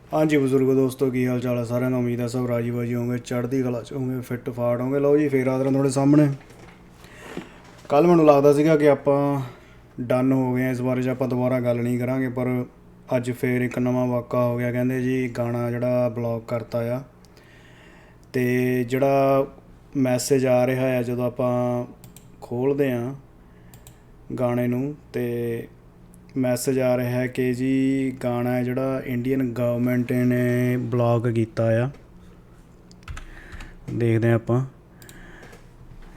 हाँ जी बजुर्गो दोस्तों की हाल चाल है सारे का। उम्मीद है सब राजी बाजी होंगे, चढ़ती कला च होंगे, फिट फाट होंगे। लो जी फिर आदर थोड़े सामने। ਕੱਲ ਮੈਨੂੰ ਲੱਗਦਾ ਸੀਗਾ ਕਿ ਆਪਾਂ ਡਨ ਹੋ ਗਏ ਹਾਂ, ਇਸ ਬਾਰੇ 'ਚ ਆਪਾਂ ਦੁਬਾਰਾ ਗੱਲ ਨਹੀਂ ਕਰਾਂਗੇ, ਪਰ ਅੱਜ ਫੇਰ ਇੱਕ ਨਵਾਂ ਵਾਕਾ ਹੋ ਗਿਆ। ਕਹਿੰਦੇ ਜੀ ਗਾਣਾ ਜਿਹੜਾ ਬਲੌਕ ਕਰਤਾ ਆ, ਅਤੇ ਜਿਹੜਾ ਮੈਸੇਜ ਆ ਰਿਹਾ ਆ ਜਦੋਂ ਆਪਾਂ ਖੋਲ੍ਹਦੇ ਹਾਂ ਗਾਣੇ ਨੂੰ, ਅਤੇ ਮੈਸੇਜ ਆ ਰਿਹਾ ਹੈ ਕਿ ਜੀ ਗਾਣਾ ਹੈ ਜਿਹੜਾ ਇੰਡੀਅਨ ਗਵਰਨਮੈਂਟ ਨੇ ਬਲੌਕ ਕੀਤਾ ਆ। ਦੇਖਦੇ ਹਾਂ ਆਪਾਂ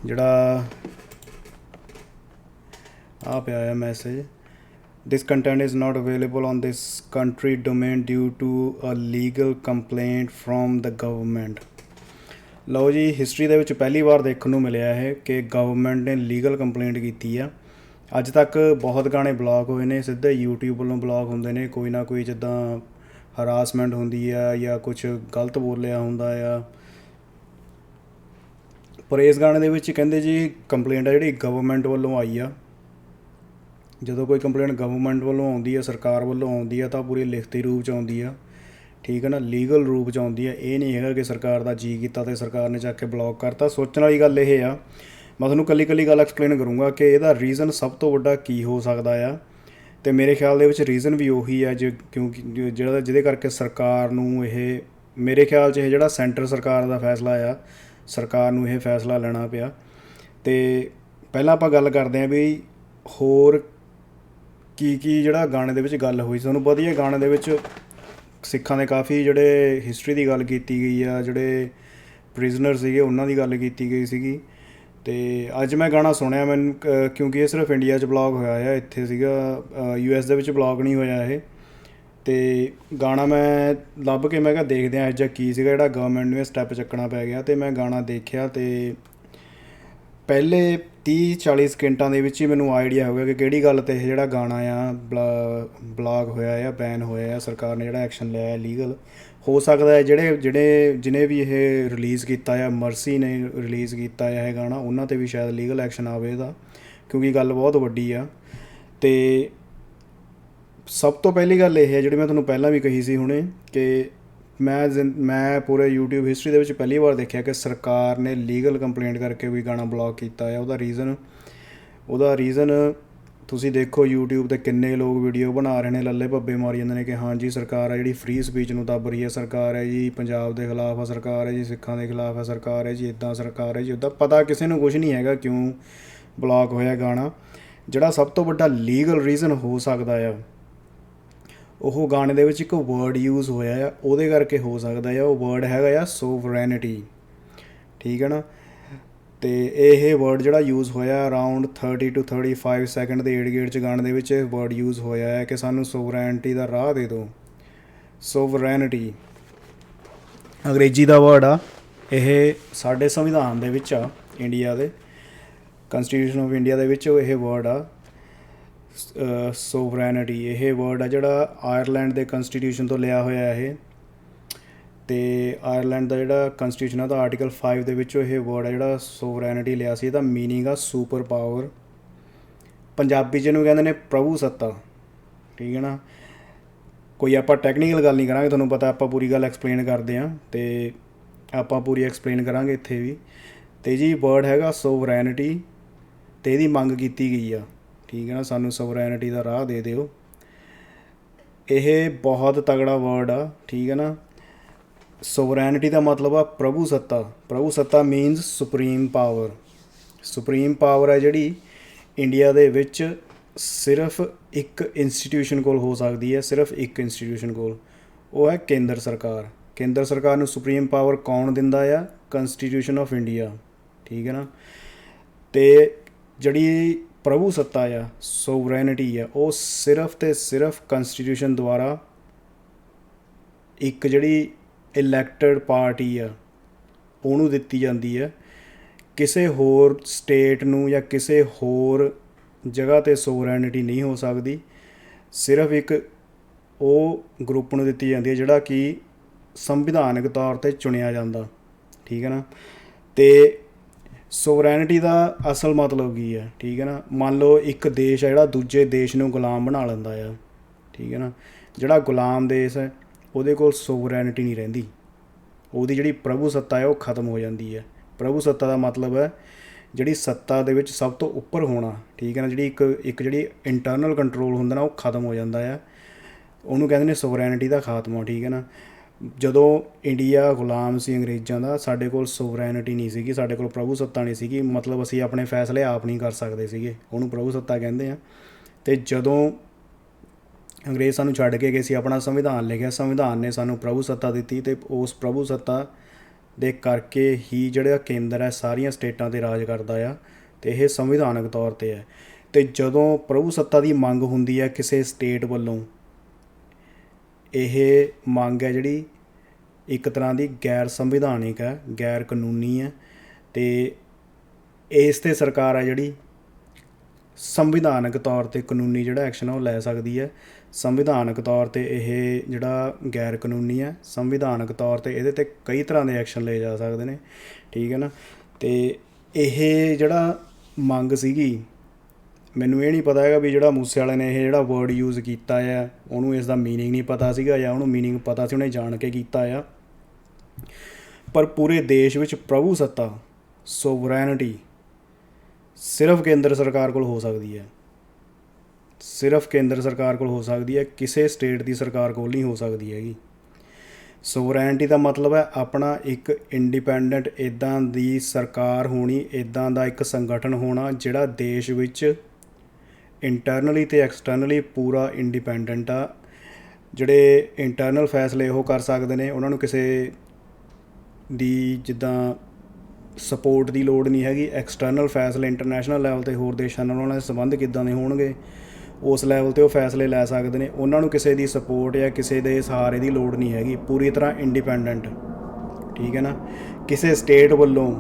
ਜਿਹੜਾ ਆ ਪਿਆ ਆ message. This content is not available on this country domain due to a legal complaint from the government. ਲਓ ਜੀ, ਹਿਸਟਰੀ ਦੇ ਵਿੱਚ ਪਹਿਲੀ ਵਾਰ ਦੇਖਣ ਨੂੰ ਮਿਲਿਆ ਹੈ ਕਿ ਗਵਰਨਮੈਂਟ ਨੇ ਲੀਗਲ ਕੰਪਲੇਂਟ ਕੀਤੀ ਆ। ਅੱਜ ਤੱਕ ਬਹੁਤ ਗਾਣੇ ਬਲੌਕ ਹੋਏ ਨੇ, ਸਿੱਧੇ YouTube ਵੱਲੋਂ ਬਲੌਕ ਹੁੰਦੇ ਨੇ। ਕੋਈ ਨਾ ਕੋਈ ਜਿੱਦਾਂ ਹਰਾਸਮੈਂਟ ਹੁੰਦੀ ਆ ਜਾਂ ਕੁਛ ਗਲਤ ਬੋਲਿਆ ਹੁੰਦਾ ਆ, ਪਰ ਇਸ ਗਾਣੇ ਦੇ ਵਿੱਚ ਕਹਿੰਦੇ ਜੀ ਕੰਪਲੇਂਟ ਆ ਜਿਹੜੀ ਗਵਰਨਮੈਂਟ ਵੱਲੋਂ ਆਈ ਆ। ਜਦੋਂ ਕੋਈ ਕੰਪਲੇਂਟ ਗਵਰਨਮੈਂਟ ਵੱਲੋਂ ਆਉਂਦੀ ਆ, ਸਰਕਾਰ ਵੱਲੋਂ ਆਉਂਦੀ ਆ, ਤਾਂ ਪੂਰੀ ਲਿਖਤੀ ਰੂਪ 'ਚ ਆਉਂਦੀ ਆ, ਠੀਕ ਹੈ ਨਾ, ਲੀਗਲ ਰੂਪ 'ਚ ਆਉਂਦੀ ਆ। ਇਹ ਨਹੀਂ ਹੈਗਾ ਕਿ ਸਰਕਾਰ ਦਾ ਜੀ ਕੀਤਾ ਅਤੇ ਸਰਕਾਰ ਨੇ ਚੱਕ ਕੇ ਬਲੌਕ ਕਰਤਾ। ਸੋਚਣ ਵਾਲੀ ਗੱਲ ਇਹ ਆ, ਮੈਂ ਤੁਹਾਨੂੰ ਇਕੱਲੀ ਇਕੱਲੀ ਗੱਲ ਐਕਸਪਲੇਨ ਕਰੂੰਗਾ ਕਿ ਇਹਦਾ ਰੀਜ਼ਨ ਸਭ ਤੋਂ ਵੱਡਾ ਕੀ ਹੋ ਸਕਦਾ ਆ। ਅਤੇ ਮੇਰੇ ਖਿਆਲ ਦੇ ਵਿੱਚ ਰੀਜ਼ਨ ਵੀ ਉਹੀ ਹੈ ਕਿਉਂਕਿ ਜਿਹਦੇ ਕਰਕੇ ਸਰਕਾਰ ਨੂੰ ਇਹ, ਮੇਰੇ ਖਿਆਲ 'ਚ ਇਹ ਜਿਹੜਾ ਸੈਂਟਰ ਸਰਕਾਰ ਦਾ ਫੈਸਲਾ ਆ, ਸਰਕਾਰ ਨੂੰ ਇਹ ਫੈਸਲਾ ਲੈਣਾ ਪਿਆ। ਅਤੇ ਪਹਿਲਾਂ ਆਪਾਂ ਗੱਲ ਕਰਦੇ ਹਾਂ ਵੀ ਹੋਰ ਕੀ ਜਿਹੜਾ ਗਾਣੇ ਦੇ ਵਿੱਚ ਗੱਲ ਹੋਈ। ਤੁਹਾਨੂੰ ਪਤਾ ਹੀ ਹੈ ਗਾਣੇ ਦੇ ਵਿੱਚ ਸਿੱਖਾਂ ਦੇ ਕਾਫੀ ਜਿਹੜੇ ਹਿਸਟਰੀ ਦੀ ਗੱਲ ਕੀਤੀ ਗਈ ਆ, ਜਿਹੜੇ ਪ੍ਰਿਜ਼ਨਰ ਸੀਗੇ ਉਹਨਾਂ ਦੀ ਗੱਲ ਕੀਤੀ ਗਈ ਸੀਗੀ। ਅਤੇ ਅੱਜ ਮੈਂ ਗਾਣਾ ਸੁਣਿਆ, ਮੈਨੂੰ ਕਿਉਂਕਿ ਇਹ ਸਿਰਫ ਇੰਡੀਆ 'ਚ ਬਲੌਕ ਹੋਇਆ ਆ, ਇੱਥੇ ਸੀਗਾ US ਦੇ ਵਿੱਚ ਬਲੌਕ ਨਹੀਂ ਹੋਇਆ ਇਹ। ਅਤੇ ਗਾਣਾ ਮੈਂ ਲੱਭ ਕੇ ਮੈਂ ਕਿਹਾ ਦੇਖਦੇ ਹਾਂ ਇਹ ਜਿਹਾ ਕੀ ਸੀਗਾ ਜਿਹੜਾ ਗਵਰਨਮੈਂਟ ਨੂੰ ਇਹ ਸਟੈਪ ਚੱਕਣਾ ਪੈ ਗਿਆ। ਅਤੇ ਮੈਂ ਗਾਣਾ ਦੇਖਿਆ ਅਤੇ ਪਹਿਲੇ 30-40 ਸਕਿੰਟਾਂ ਦੇ ਵਿੱਚ ਹੀ ਮੈਨੂੰ ਆਈਡੀਆ ਹੋ ਗਿਆ ਕਿ ਕਿਹੜੀ ਗੱਲ 'ਤੇ ਇਹ ਜਿਹੜਾ ਗਾਣਾ ਆ ਬਲੌਕ ਹੋਇਆ ਆ, ਬੈਨ ਹੋਇਆ ਆ। ਸਰਕਾਰ ਨੇ ਜਿਹੜਾ ਐਕਸ਼ਨ ਲਿਆ ਲੀਗਲ। ਹੋ ਸਕਦਾ ਹੈ ਜਿਹਨੇ ਵੀ ਇਹ ਰਿਲੀਜ਼ ਕੀਤਾ ਆ, ਮਰਸੀ ਨੇ ਰਿਲੀਜ਼ ਕੀਤਾ ਆ ਇਹ ਗਾਣਾ, ਉਹਨਾਂ 'ਤੇ ਵੀ ਸ਼ਾਇਦ ਲੀਗਲ ਐਕਸ਼ਨ ਆਵੇ ਇਹਦਾ, ਕਿਉਂਕਿ ਗੱਲ ਬਹੁਤ ਵੱਡੀ ਆ। ਅਤੇ ਸਭ ਤੋਂ ਪਹਿਲੀ ਗੱਲ ਇਹ ਹੈ ਜਿਹੜੀ ਮੈਂ ਤੁਹਾਨੂੰ ਪਹਿਲਾਂ ਵੀ ਕਹੀ ਸੀ ਹੁਣੇ, ਕਿ ਮੈਂ ਪੂਰੇ YouTube ਹਿਸਟਰੀ ਦੇ ਵਿੱਚ ਪਹਿਲੀ ਵਾਰ ਦੇਖਿਆ ਕਿ ਸਰਕਾਰ ਨੇ ਲੀਗਲ ਕੰਪਲੇਂਟ ਕਰਕੇ ਕੋਈ ਗਾਣਾ ਬਲੌਕ ਕੀਤਾ ਆ। ਉਹਦਾ ਰੀਜ਼ਨ ਤੁਸੀਂ ਦੇਖੋ YouTube 'ਤੇ ਕਿੰਨੇ ਲੋਕ ਵੀਡੀਓ ਬਣਾ ਰਹੇ ਨੇ, ਲੱਲੇ ਭੱਬੇ ਮਾਰੀ ਜਾਂਦੇ ਨੇ ਕਿ ਹਾਂਜੀ ਸਰਕਾਰ ਹੈ ਜਿਹੜੀ ਫ੍ਰੀ ਸਪੀਚ ਨੂੰ ਦੱਬ ਰਹੀ ਹੈ, ਸਰਕਾਰ ਹੈ ਜੀ ਪੰਜਾਬ ਦੇ ਖਿਲਾਫ ਆ, ਸਰਕਾਰ ਹੈ ਜੀ ਸਿੱਖਾਂ ਦੇ ਖਿਲਾਫ ਆ, ਸਰਕਾਰ ਹੈ ਜੀ ਇੱਦਾਂ, ਸਰਕਾਰ ਹੈ ਜੀ ਉੱਦਾਂ। ਪਤਾ ਕਿਸੇ ਨੂੰ ਕੁਛ ਨਹੀਂ ਹੈਗਾ ਕਿਉਂ ਬਲੌਕ ਹੋਇਆ ਗਾਣਾ। ਜਿਹੜਾ ਸਭ ਤੋਂ ਵੱਡਾ ਲੀਗਲ ਰੀਜ਼ਨ ਹੋ ਸਕਦਾ ਆ, ਉਹ ਗਾਣੇ ਦੇ ਵਿੱਚ ਇੱਕ ਵਰਡ ਯੂਜ਼ ਹੋਇਆ ਆ, ਉਹਦੇ ਕਰਕੇ ਹੋ ਸਕਦਾ ਆ। ਉਹ ਵਰਡ ਹੈਗਾ ਆ ਸੋਵਰੈਨਿਟੀ, ਠੀਕ ਹੈ ਨਾ। ਅਤੇ ਇਹ ਵਰਡ ਜਿਹੜਾ ਯੂਜ਼ ਹੋਇਆ ਅਰਾਊਂਡ 30 to 35 ਸੈਕਿੰਡ ਦੇ ਏੜ-ਗੇੜ 'ਚ ਗਾਣੇ ਦੇ ਵਿੱਚ ਇਹ ਵਰਡ ਯੂਜ਼ ਹੋਇਆ ਹੈ ਕਿ ਸਾਨੂੰ ਸੋਵਰੈਨਿਟੀ ਦਾ ਰਾਹ ਦੇ ਦਿਓ। ਸੋਵਰੈਨਿਟੀ ਅੰਗਰੇਜ਼ੀ ਦਾ ਵਰਡ ਆ। ਇਹ ਸਾਡੇ ਸੰਵਿਧਾਨ ਦੇ ਵਿੱਚ ਆ, ਇੰਡੀਆ ਦੇ ਕੰਸਟੀਟਿਊਸ਼ਨ ਆਫ ਇੰਡੀਆ ਦੇ ਵਿੱਚ ਇਹ ਵਰਡ ਆ ਸੋਵਰੈਨਿਟੀ। ਇਹ ਵਰਡ ਆ ਜਿਹੜਾ ਆਇਰਲੈਂਡ ਦੇ ਕੰਸਟੀਟਿਊਸ਼ਨ ਤੋਂ ਲਿਆ ਹੋਇਆ ਇਹ। ਅਤੇ ਆਇਰਲੈਂਡ ਦਾ ਜਿਹੜਾ ਕੰਸਟੀਟਿਊਸ਼ਨ ਆ ਉਹਦਾ ਆਰਟੀਕਲ 5 ਦੇ ਵਿੱਚੋਂ ਇਹ ਵਰਡ ਆ ਜਿਹੜਾ ਸੋਵਰੈਨਿਟੀ ਲਿਆ ਸੀ। ਇਹਦਾ ਮੀਨਿੰਗ ਆ ਸੁਪਰ ਪਾਵਰ। ਪੰਜਾਬੀ 'ਚ ਇਹਨੂੰ ਕਹਿੰਦੇ ਨੇ ਪ੍ਰਭੂ ਸੱਤਾ, ਠੀਕ ਹੈ ਨਾ। ਕੋਈ ਆਪਾਂ ਟੈਕਨੀਕਲ ਗੱਲ ਨਹੀਂ ਕਰਾਂਗੇ, ਤੁਹਾਨੂੰ ਪਤਾ ਆਪਾਂ ਪੂਰੀ ਗੱਲ ਐਕਸਪਲੇਨ ਕਰਦੇ ਹਾਂ, ਅਤੇ ਆਪਾਂ ਪੂਰੀ ਐਕਸਪਲੇਨ ਕਰਾਂਗੇ ਇੱਥੇ ਵੀ। ਅਤੇ ਜੀ ਵਰਡ ਹੈਗਾ ਸੋਵਰੈਨਿਟੀ, ਅਤੇ ਇਹਦੀ ਮੰਗ ਕੀਤੀ ਗਈ ਆ, ਠੀਕ ਹੈ ਨਾ, ਸਾਨੂੰ ਸੋਵਰੈਨਿਟੀ ਦਾ ਰਾਹ ਦੇ ਦਿਓ। ਇਹ ਬਹੁਤ ਤਗੜਾ ਵਰਡ ਆ, ਠੀਕ ਹੈ ਨਾ। ਸੋਵਰੈਨਿਟੀ ਦਾ ਮਤਲਬ ਆ ਪ੍ਰਭੂ ਸੱਤਾ। ਪ੍ਰਭੂ ਸੱਤਾ means supreme power. Supreme power ਹੈ ਜਿਹੜੀ ਇੰਡੀਆ ਦੇ ਵਿੱਚ ਸਿਰਫ ਇੱਕ ਇੰਸਟੀਟਿਊਸ਼ਨ ਕੋਲ ਹੋ ਸਕਦੀ ਹੈ, ਸਿਰਫ ਇੱਕ ਇੰਸਟੀਟਿਊਸ਼ਨ ਕੋਲ, ਉਹ ਹੈ ਕੇਂਦਰ ਸਰਕਾਰ। ਕੇਂਦਰ ਸਰਕਾਰ ਨੂੰ ਸੁਪਰੀਮ ਪਾਵਰ ਕੌਣ ਦਿੰਦਾ ਆ? ਕੰਸਟੀਟਿਊਸ਼ਨ ਆਫ ਇੰਡੀਆ, ਠੀਕ ਹੈ ਨਾ। ਅਤੇ ਜਿਹੜੀ ਪ੍ਰਭੂ ਸੱਤਾ ਆ, ਸੋਵਰੈਨਿਟੀ ਆ, ਉਹ ਸਿਰਫ ਅਤੇ ਸਿਰਫ ਕੰਸਟੀਟਿਊਸ਼ਨ ਦੁਆਰਾ ਇੱਕ ਜਿਹੜੀ ਇਲੈਕਟਡ ਪਾਰਟੀ ਆ ਉਹਨੂੰ ਦਿੱਤੀ ਜਾਂਦੀ ਹੈ। ਕਿਸੇ ਹੋਰ ਸਟੇਟ ਨੂੰ ਜਾਂ ਕਿਸੇ ਹੋਰ ਜਗ੍ਹਾ 'ਤੇ ਸੋਵਰੈਨਿਟੀ ਨਹੀਂ ਹੋ ਸਕਦੀ। ਸਿਰਫ ਇੱਕ ਉਹ ਗਰੁੱਪ ਨੂੰ ਦਿੱਤੀ ਜਾਂਦੀ ਹੈ ਜਿਹੜਾ ਕਿ ਸੰਵਿਧਾਨਕ ਤੌਰ 'ਤੇ ਚੁਣਿਆ ਜਾਂਦਾ, ਠੀਕ ਹੈ ਨਾ। ਅਤੇ ਸੋਵਰੈਨਿਟੀ ਦਾ ਅਸਲ ਮਤਲਬ ਕੀ ਹੈ, ਠੀਕ ਹੈ ਨਾ। ਮੰਨ ਲਓ ਇੱਕ ਦੇਸ਼ ਹੈ ਜਿਹੜਾ ਦੂਜੇ ਦੇਸ਼ ਨੂੰ ਗੁਲਾਮ ਬਣਾ ਲੈਂਦਾ ਆ, ਠੀਕ ਹੈ ਨਾ। ਜਿਹੜਾ ਗੁਲਾਮ ਦੇਸ਼ ਹੈ ਉਹਦੇ ਕੋਲ ਸੋਵਰੈਨਿਟੀ ਨਹੀਂ ਰਹਿੰਦੀ, ਉਹਦੀ ਜਿਹੜੀ ਪ੍ਰਭੂ ਸੱਤਾ ਹੈ ਉਹ ਖਤਮ ਹੋ ਜਾਂਦੀ ਹੈ। ਪ੍ਰਭੂ ਸੱਤਾ ਦਾ ਮਤਲਬ ਹੈ ਜਿਹੜੀ ਸੱਤਾ ਦੇ ਵਿੱਚ ਸਭ ਤੋਂ ਉੱਪਰ ਹੋਣਾ, ਠੀਕ ਹੈ ਨਾ, ਜਿਹੜੀ ਇੱਕ ਜਿਹੜੀ ਇੰਟਰਨਲ ਕੰਟਰੋਲ ਹੁੰਦਾ ਨਾ ਉਹ ਖਤਮ ਹੋ ਜਾਂਦਾ ਆ, ਉਹਨੂੰ ਕਹਿੰਦੇ ਨੇ ਸੋਵਰੈਨਿਟੀ ਦਾ ਖਾਤਮਾ, ਠੀਕ ਹੈ ਨਾ। ਜਦੋਂ ਇੰਡੀਆ ਗੁਲਾਮ ਸੀ ਅੰਗਰੇਜ਼ਾਂ ਦਾ, ਸਾਡੇ ਕੋਲ ਸੋਵਰੈਨਿਟੀ ਨਹੀਂ ਸੀਗੀ, ਸਾਡੇ ਕੋਲ ਪ੍ਰਭੂ ਸੱਤਾ ਨਹੀਂ ਸੀਗੀ, ਮਤਲਬ ਅਸੀਂ ਆਪਣੇ ਫੈਸਲੇ ਆਪ ਨਹੀਂ ਕਰ ਸਕਦੇ ਸੀਗੇ, ਉਹਨੂੰ ਪ੍ਰਭੂ ਸੱਤਾ ਕਹਿੰਦੇ ਆ। ਅਤੇ ਜਦੋਂ ਅੰਗਰੇਜ਼ ਸਾਨੂੰ ਛੱਡ ਕੇ ਗਏ ਸੀ, ਆਪਣਾ ਸੰਵਿਧਾਨ ਲਿਖਿਆ, ਸੰਵਿਧਾਨ ਨੇ ਸਾਨੂੰ ਪ੍ਰਭੂ ਸੱਤਾ ਦਿੱਤੀ, ਅਤੇ ਉਸ ਪ੍ਰਭੂ ਸੱਤਾ ਦੇ ਕਰਕੇ ਹੀ ਜਿਹੜਾ ਕੇਂਦਰ ਹੈ ਸਾਰੀਆਂ ਸਟੇਟਾਂ 'ਤੇ ਰਾਜ ਕਰਦਾ ਆ, ਅਤੇ ਇਹ ਸੰਵਿਧਾਨਕ ਤੌਰ 'ਤੇ ਹੈ। ਅਤੇ ਜਦੋਂ ਪ੍ਰਭੂ ਸੱਤਾ ਦੀ ਮੰਗ ਹੁੰਦੀ ਹੈ ਕਿਸੇ ਸਟੇਟ ਵੱਲੋਂ, ਇਹ ਮੰਗ ਹੈ ਜਿਹੜੀ ਇੱਕ ਤਰ੍ਹਾਂ ਦੀ ਗੈਰ ਸੰਵਿਧਾਨਿਕ ਹੈ, ਗੈਰ ਕਾਨੂੰਨੀ ਹੈ, ਅਤੇ ਇਸ 'ਤੇ ਸਰਕਾਰ ਹੈ ਜਿਹੜੀ ਸੰਵਿਧਾਨਕ ਤੌਰ 'ਤੇ ਕਾਨੂੰਨੀ ਜਿਹੜਾ ਐਕਸ਼ਨ ਆ ਉਹ ਲੈ ਸਕਦੀ ਹੈ। ਸੰਵਿਧਾਨਕ ਤੌਰ 'ਤੇ ਇਹ ਜਿਹੜਾ ਗੈਰ ਕਾਨੂੰਨੀ ਹੈ, ਸੰਵਿਧਾਨਕ ਤੌਰ 'ਤੇ ਇਹਦੇ 'ਤੇ ਕਈ ਤਰ੍ਹਾਂ ਦੇ ਐਕਸ਼ਨ ਲਏ ਜਾ ਸਕਦੇ ਨੇ, ਠੀਕ ਹੈ ਨਾ। ਅਤੇ ਇਹ ਜਿਹੜਾ ਮੰਗ ਸੀਗੀ, ਮੈਨੂੰ ਇਹ ਨਹੀਂ ਪਤਾ ਹੈਗਾ ਵੀ ਜਿਹੜਾ ਮੂਸੇ ਵਾਲੇ ਨੇ ਇਹ ਜਿਹੜਾ ਵਰਡ ਯੂਜ਼ ਕੀਤਾ ਆ ਉਹਨੂੰ ਇਸ ਦਾ ਮੀਨਿੰਗ ਨਹੀਂ ਪਤਾ ਸੀਗਾ ਜਾਂ ਉਹਨੂੰ ਮੀਨਿੰਗ ਪਤਾ ਸੀ, ਉਹਨੇ ਜਾਣ ਕੇ ਕੀਤਾ ਆ। ਪਰ ਪੂਰੇ ਦੇਸ਼ ਵਿੱਚ ਪ੍ਰਭੂ ਸੱਤਾ, ਸੋਵਰੈਨਿਟੀ ਸਿਰਫ ਕੇਂਦਰ ਸਰਕਾਰ ਕੋਲ ਹੋ ਸਕਦੀ ਹੈ, ਸਿਰਫ ਕੇਂਦਰ ਸਰਕਾਰ ਕੋਲ ਹੋ ਸਕਦੀ ਹੈ, ਕਿਸੇ ਸਟੇਟ ਦੀ ਸਰਕਾਰ ਕੋਲ ਨਹੀਂ ਹੋ ਸਕਦੀ ਹੈਗੀ। ਸੋਵਰੈਨਿਟੀ ਦਾ ਮਤਲਬ ਹੈ ਆਪਣਾ ਇੱਕ ਇੰਡੀਪੈਂਡੈਂਟ ਇੱਦਾਂ ਦੀ ਸਰਕਾਰ ਹੋਣੀ, ਇੱਦਾਂ ਦਾ ਇੱਕ ਸੰਗਠਨ ਹੋਣਾ ਜਿਹੜਾ ਦੇਸ਼ ਵਿੱਚ ਇੰਟਰਨਲੀ ਅਤੇ ਐਕਸਟਰਨਲੀ ਪੂਰਾ ਇੰਡੀਪੈਂਡੈਂਟ ਆ। ਜਿਹੜੇ ਇੰਟਰਨਲ ਫੈਸਲੇ ਉਹ ਕਰ ਸਕਦੇ ਨੇ, ਉਹਨਾਂ ਨੂੰ ਕਿਸੇ ਦੀ ਜਿੱਦਾਂ ਸਪੋਰਟ ਦੀ ਲੋੜ ਨਹੀਂ ਹੈਗੀ। ਐਕਸਟਰਨਲ ਫੈਸਲੇ ਇੰਟਰਨੈਸ਼ਨਲ ਲੈਵਲ 'ਤੇ ਹੋਰ ਦੇਸ਼ਾਂ ਨਾਲ ਉਹਨਾਂ ਦੇ ਸੰਬੰਧ ਕਿੱਦਾਂ ਦੇ ਹੋਣਗੇ, ਉਸ ਲੈਵਲ 'ਤੇ ਉਹ ਫੈਸਲੇ ਲੈ ਸਕਦੇ ਨੇ। ਉਹਨਾਂ ਨੂੰ ਕਿਸੇ ਦੀ ਸਪੋਰਟ ਜਾਂ ਕਿਸੇ ਦੇ ਸਹਾਰੇ ਦੀ ਲੋੜ ਨਹੀਂ ਹੈਗੀ, ਪੂਰੀ ਤਰ੍ਹਾਂ ਇੰਡੀਪੈਂਡੈਂਟ, ਠੀਕ ਹੈ ਨਾ। ਕਿਸੇ ਸਟੇਟ ਵੱਲੋਂ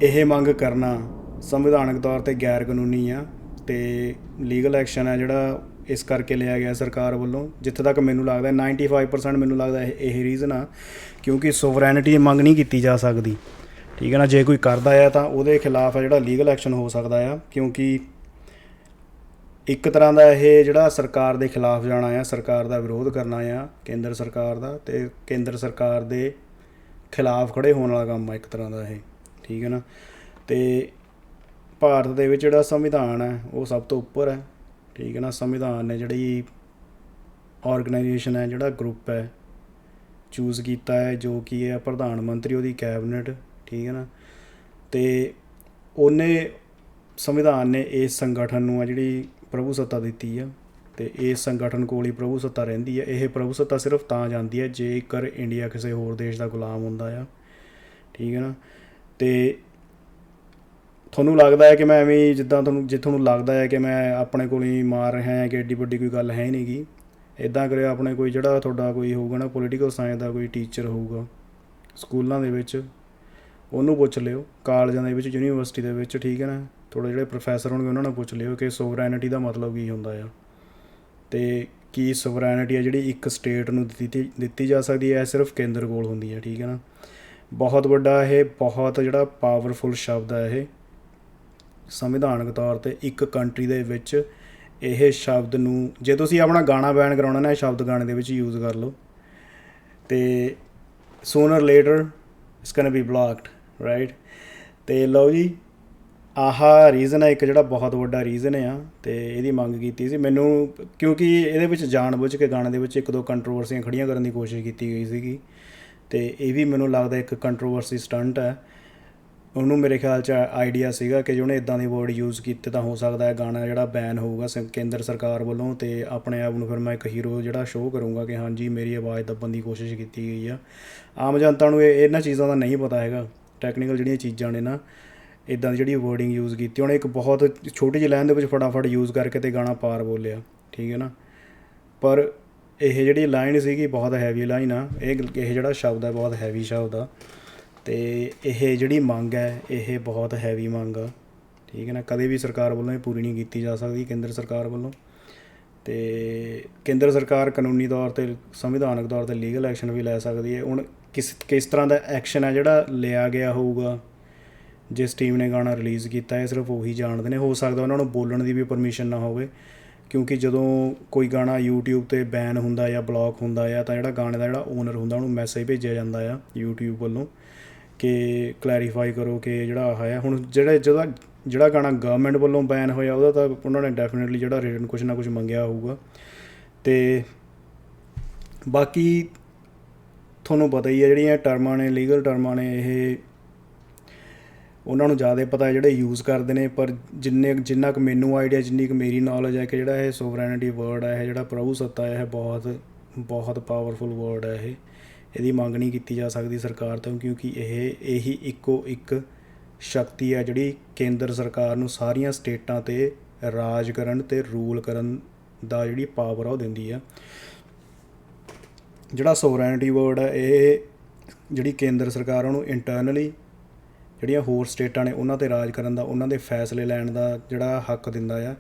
ਇਹ ਮੰਗ ਕਰਨਾ ਸੰਵਿਧਾਨਕ ਤੌਰ 'ਤੇ ਗੈਰ ਕਾਨੂੰਨੀ ਆ, ਅਤੇ ਲੀਗਲ ਐਕਸ਼ਨ ਹੈ ਜਿਹੜਾ ਇਸ ਕਰਕੇ ਲਿਆ ਗਿਆ ਸਰਕਾਰ ਵੱਲੋਂ। ਜਿੱਥੇ ਤੱਕ ਮੈਨੂੰ ਲੱਗਦਾ 95% ਮੈਨੂੰ ਲੱਗਦਾ ਇਹ ਰੀਜ਼ਨ ਆ, ਕਿਉਂਕਿ ਸੋਵਰੈਨਿਟੀ ਦੀ ਮੰਗ ਨਹੀਂ ਕੀਤੀ ਜਾ ਸਕਦੀ, ਠੀਕ ਹੈ ਨਾ। ਜੇ ਕੋਈ ਕਰਦਾ ਆ ਤਾਂ ਉਹਦੇ ਖਿਲਾਫ ਹੈ ਜਿਹੜਾ ਲੀਗਲ ਐਕਸ਼ਨ ਹੋ ਸਕਦਾ ਆ, ਕਿਉਂਕਿ ਇੱਕ ਤਰ੍ਹਾਂ ਦਾ ਇਹ ਜਿਹੜਾ ਸਰਕਾਰ ਦੇ ਖਿਲਾਫ ਜਾਣਾ ਆ, ਸਰਕਾਰ ਦਾ ਵਿਰੋਧ ਕਰਨਾ ਆ, ਕੇਂਦਰ ਸਰਕਾਰ ਦਾ, ਅਤੇ ਕੇਂਦਰ ਸਰਕਾਰ ਦੇ ਖਿਲਾਫ ਖੜ੍ਹੇ ਹੋਣ ਵਾਲਾ ਕੰਮ ਆ ਇੱਕ ਤਰ੍ਹਾਂ ਦਾ ਇਹ, ਠੀਕ ਹੈ ਨਾ। ਅਤੇ ਭਾਰਤ ਦੇ ਵਿੱਚ ਜਿਹੜਾ ਸੰਵਿਧਾਨ ਹੈ ਉਹ ਸਭ ਤੋਂ ਉੱਪਰ ਹੈ, ਠੀਕ ਹੈ ਨਾ। ਸੰਵਿਧਾਨ ਨੇ ਜਿਹੜੀ ਔਰਗਨਾਈਜੇਸ਼ਨ ਹੈ, ਜਿਹੜਾ ਗਰੁੱਪ ਹੈ ਚੂਜ਼ ਕੀਤਾ ਹੈ, ਜੋ ਕਿ ਹੈ ਪ੍ਰਧਾਨ ਮੰਤਰੀ, ਉਹਦੀ ਕੈਬਨਿਟ, ਠੀਕ ਹੈ ਨਾ। ਅਤੇ ਉਹਨੇ ਸੰਵਿਧਾਨ ਨੇ ਇਸ ਸੰਗਠਨ ਨੂੰ ਆ ਜਿਹੜੀ ਪ੍ਰਭੂ ਸੱਤਾ ਦਿੱਤੀ ਆ, ਅਤੇ ਇਸ ਸੰਗਠਨ ਕੋਲ ਹੀ ਪ੍ਰਭੂ ਸੱਤਾ ਰਹਿੰਦੀ ਹੈ। ਇਹ ਪ੍ਰਭੂ ਸੱਤਾ ਸਿਰਫ ਤਾਂ ਜਾਂਦੀ ਹੈ ਜੇਕਰ ਇੰਡੀਆ ਕਿਸੇ ਹੋਰ ਦੇਸ਼ ਦਾ ਗੁਲਾਮ ਹੁੰਦਾ ਆ, ਠੀਕ ਹੈ ਨਾ। ਅਤੇ ਤੁਹਾਨੂੰ ਲੱਗਦਾ ਹੈ ਕਿ ਮੈਂ ਐਵੇਂ ਜਿੱਦਾਂ ਤੁਹਾਨੂੰ ਲੱਗਦਾ ਹੈ ਕਿ ਮੈਂ ਆਪਣੇ ਕੋਲ ਹੀ ਮਾਰ ਰਿਹਾ ਹਾਂ ਕਿ ਐਡੀ ਵੱਡੀ ਕੋਈ ਗੱਲ ਹੈ ਨਹੀਂ ਗੀ, ਇੱਦਾਂ ਕਰਿਓ ਆਪਣੇ ਕੋਈ ਜਿਹੜਾ ਤੁਹਾਡਾ ਕੋਈ ਹੋਊਗਾ ਨਾ ਪੋਲੀਟੀਕਲ ਸਾਇੰਸ ਦਾ ਕੋਈ ਟੀਚਰ ਹੋਊਗਾ ਸਕੂਲਾਂ ਦੇ ਵਿੱਚ, ਉਹਨੂੰ ਪੁੱਛ ਲਿਓ, ਕਾਲਜਾਂ ਦੇ ਵਿੱਚ, ਯੂਨੀਵਰਸਿਟੀ ਦੇ ਵਿੱਚ, ਠੀਕ ਹੈ ਨਾ। ਥੋੜ੍ਹੇ ਜਿਹੜੇ ਪ੍ਰੋਫੈਸਰ ਹੋਣਗੇ ਉਹਨਾਂ ਨੂੰ ਪੁੱਛ ਲਿਓ ਕਿ ਸੋਵਰੈਨਿਟੀ ਦਾ ਮਤਲਬ ਕੀ ਹੁੰਦਾ ਆ, ਅਤੇ ਕੀ ਸੋਵਰੈਨਿਟੀ ਹੈ ਜਿਹੜੀ ਇੱਕ ਸਟੇਟ ਨੂੰ ਦਿੱਤੀ ਜਾ ਸਕਦੀ ਹੈ, ਸਿਰਫ ਕੇਂਦਰ ਕੋਲ ਹੁੰਦੀ ਹੈ, ਠੀਕ ਹੈ ਨਾ। ਬਹੁਤ ਵੱਡਾ ਇਹ ਬਹੁਤ ਜਿਹੜਾ ਪਾਵਰਫੁਲ ਸ਼ਬਦ ਹੈ ਇਹ ਸੰਵਿਧਾਨਕ ਤੌਰ 'ਤੇ। ਇੱਕ ਕੰਟਰੀ ਦੇ ਵਿੱਚ ਇਹ ਸ਼ਬਦ ਨੂੰ ਜੇ ਤੁਸੀਂ ਆਪਣਾ ਗਾਣਾ ਬੈਨ ਕਰਾਉਣਾ ਨਾ, ਇਹ ਸ਼ਬਦ ਗਾਣੇ ਦੇ ਵਿੱਚ ਯੂਜ਼ ਕਰ ਲਓ, ਅਤੇ sooner later its can be blocked, right. ਅਤੇ ਲਓ ਜੀ, ਆਹ ਰੀਜ਼ਨ ਹੈ ਇੱਕ ਜਿਹੜਾ ਬਹੁਤ ਵੱਡਾ ਰੀਜ਼ਨ ਆ, ਅਤੇ ਇਹਦੀ ਮੰਗ ਕੀਤੀ ਸੀ ਮੈਨੂੰ, ਕਿਉਂਕਿ ਇਹਦੇ ਵਿੱਚ ਜਾਣ ਬੁੱਝ ਕੇ ਗਾਣੇ ਦੇ ਵਿੱਚ ਇੱਕ ਦੋ ਕੰਟਰੋਵਰਸੀਆਂ ਖੜ੍ਹੀਆਂ ਕਰਨ ਦੀ ਕੋਸ਼ਿਸ਼ ਕੀਤੀ ਗਈ ਸੀਗੀ, ਅਤੇ ਇਹ ਵੀ ਮੈਨੂੰ ਲੱਗਦਾ ਇੱਕ ਕੰਟਰੋਵਰਸੀ ਸਟੰਟ ਹੈ। ਉਹਨੂੰ ਮੇਰੇ ਖਿਆਲ 'ਚ ਆਈਡੀਆ ਸੀਗਾ ਕਿ ਜੇ ਉਹਨੇ ਇੱਦਾਂ ਦੇ ਵਰਡ ਯੂਜ਼ ਕੀਤੇ ਤਾਂ ਹੋ ਸਕਦਾ ਹੈ ਗਾਣਾ ਜਿਹੜਾ ਬੈਨ ਹੋਊਗਾ ਕੇਂਦਰ ਸਰਕਾਰ ਵੱਲੋਂ, ਅਤੇ ਆਪਣੇ ਆਪ ਨੂੰ ਫਿਰ ਮੈਂ ਇੱਕ ਹੀਰੋ ਜਿਹੜਾ ਸ਼ੋਅ ਕਰੂੰਗਾ ਕਿ ਹਾਂਜੀ ਮੇਰੀ ਆਵਾਜ਼ ਦੱਬਣ ਦੀ ਕੋਸ਼ਿਸ਼ ਕੀਤੀ ਗਈ ਆ। ਆਮ ਜਨਤਾ ਨੂੰ ਇਹਨਾਂ ਚੀਜ਼ਾਂ ਦਾ ਨਹੀਂ ਪਤਾ ਹੈਗਾ, ਟੈਕਨੀਕਲ ਜਿਹੜੀਆਂ ਚੀਜ਼ਾਂ ਨੇ ਨਾ, ਇੱਦਾਂ ਦੀ ਜਿਹੜੀ ਵਰਡਿੰਗ ਯੂਜ਼ ਕੀਤੀ ਉਹਨੇ ਇੱਕ ਬਹੁਤ ਛੋਟੀ ਜਿਹੀ ਲਾਈਨ ਦੇ ਵਿੱਚ ਫਟਾਫਟ ਯੂਜ਼ ਕਰਕੇ ਅਤੇ ਗਾਣਾ ਪਾਰ ਬੋਲਿਆ, ਠੀਕ ਹੈ ਨਾ। ਪਰ ਇਹ ਜਿਹੜੀ ਲਾਈਨ ਸੀਗੀ ਬਹੁਤ ਹੈਵੀ ਲਾਈਨ ਆ, ਇਹ ਜਿਹੜਾ ਸ਼ਬਦ ਹੈ ਬਹੁਤ ਹੈਵੀ ਸ਼ਬਦ ਆ, ਅਤੇ ਇਹ ਜਿਹੜੀ ਮੰਗ ਹੈ ਇਹ ਬਹੁਤ ਹੈਵੀ ਮੰਗ ਆ, ਠੀਕ ਹੈ ਨਾ। ਕਦੇ ਵੀ ਸਰਕਾਰ ਵੱਲੋਂ ਇਹ ਪੂਰੀ ਨਹੀਂ ਕੀਤੀ ਜਾ ਸਕਦੀ, ਕੇਂਦਰ ਸਰਕਾਰ ਵੱਲੋਂ। ਅਤੇ ਕੇਂਦਰ ਸਰਕਾਰ ਕਾਨੂੰਨੀ ਤੌਰ 'ਤੇ, ਸੰਵਿਧਾਨਕ ਤੌਰ 'ਤੇ ਲੀਗਲ ਐਕਸ਼ਨ ਵੀ ਲੈ ਸਕਦੀ ਹੈ। ਹੁਣ ਕਿਸ ਤਰ੍ਹਾਂ ਦਾ ਐਕਸ਼ਨ ਹੈ ਜਿਹੜਾ ਲਿਆ ਗਿਆ ਹੋਊਗਾ ਜਿਸ ਟੀਮ ਨੇ ਗਾਣਾ ਰਿਲੀਜ਼ ਕੀਤਾ ਹੈ, ਸਿਰਫ ਉਹੀ ਜਾਣਦੇ ਨੇ। ਹੋ ਸਕਦਾ ਉਹਨਾਂ ਨੂੰ ਬੋਲਣ ਦੀ ਵੀ ਪਰਮਿਸ਼ਨ ਨਾ ਹੋਵੇ, ਕਿਉਂਕਿ ਜਦੋਂ ਕੋਈ ਗਾਣਾ YouTube 'ਤੇ ਬੈਨ ਹੁੰਦਾ ਜਾਂ ਬਲੌਕ ਹੁੰਦਾ ਆ ਤਾਂ ਜਿਹੜਾ ਗਾਣੇ ਦਾ ਜਿਹੜਾ ਓਨਰ ਹੁੰਦਾ ਉਹਨੂੰ ਮੈਸੇਜ ਭੇਜਿਆ ਜਾਂਦਾ ਆ YouTube ਵੱਲੋਂ ਕਿ ਕਲੈਰੀਫਾਈ ਕਰੋ ਕਿ ਜਿਹੜਾ ਆਹ ਆ ਹੁਣ ਜਿਹੜਾ ਗਾਣਾ ਗਵਰਨਮੈਂਟ ਵੱਲੋਂ ਬੈਨ ਹੋਇਆ ਉਹਦਾ ਤਾਂ ਉਹਨਾਂ ਨੇ ਡੈਫੀਨੇਟਲੀ ਜਿਹੜਾ ਰਿਟਨ ਕੁਛ ਨਾ ਕੁਛ ਮੰਗਿਆ ਹੋਊਗਾ। ਅਤੇ ਬਾਕੀ ਤੁਹਾਨੂੰ ਪਤਾ ਹੀ ਹੈ ਜਿਹੜੀਆਂ ਟਰਮਾਂ ਨੇ ਲੀਗਲ ਟਰਮਾਂ ਨੇ ਇਹ ਉਹਨਾਂ ਨੂੰ ਜ਼ਿਆਦਾ ਪਤਾ ਜਿਹੜੇ ਯੂਜ਼ ਕਰਦੇ ਨੇ, ਪਰ ਜਿੰਨਾ ਕੁ ਮੈਨੂੰ ਆਈਡੀਆ ਜਿੰਨੀ ਕੁ ਮੇਰੀ ਨੌਲੇਜ ਹੈ ਕਿ ਜਿਹੜਾ ਇਹ ਸੋਵਰੈਨਿਟੀ ਵਰਡ ਹੈ, ਇਹ ਜਿਹੜਾ ਪ੍ਰਭੂ ਸੱਤਾ ਹੈ, ਇਹ ਬਹੁਤ ਪਾਵਰਫੁਲ ਵਰਡ ਹੈ। ਇਹਦੀ ਮੰਗ ਨਹੀਂ ਕੀਤੀ ਜਾ ਸਕਦੀ ਸਰਕਾਰ ਤੋਂ, ਕਿਉਂਕਿ ਇਹੀ ਇੱਕੋ ਇੱਕ ਸ਼ਕਤੀ ਹੈ ਜਿਹੜੀ ਕੇਂਦਰ ਸਰਕਾਰ ਨੂੰ ਸਾਰੀਆਂ ਸਟੇਟਾਂ 'ਤੇ ਰਾਜ ਕਰਨ ਅਤੇ ਰੂਲ ਕਰਨ ਦਾ ਜਿਹੜੀ ਪਾਵਰ ਆ ਉਹ ਦਿੰਦੀ ਆ। ਜਿਹੜਾ ਸੋਵਰੈਨਿਟੀ ਵਰਡ ਹੈ ਇਹ ਜਿਹੜੀ ਕੇਂਦਰ ਸਰਕਾਰ ਉਹਨੂੰ ਇੰਟਰਨਲੀ ਜਿਹੜੀਆਂ ਹੋਰ ਸਟੇਟਾਂ ਨੇ ਉਹਨਾਂ 'ਤੇ ਰਾਜ ਕਰਨ ਦਾ, ਉਹਨਾਂ ਦੇ ਫੈਸਲੇ ਲੈਣ ਦਾ ਜਿਹੜਾ ਹੱਕ ਦਿੰਦਾ ਆ।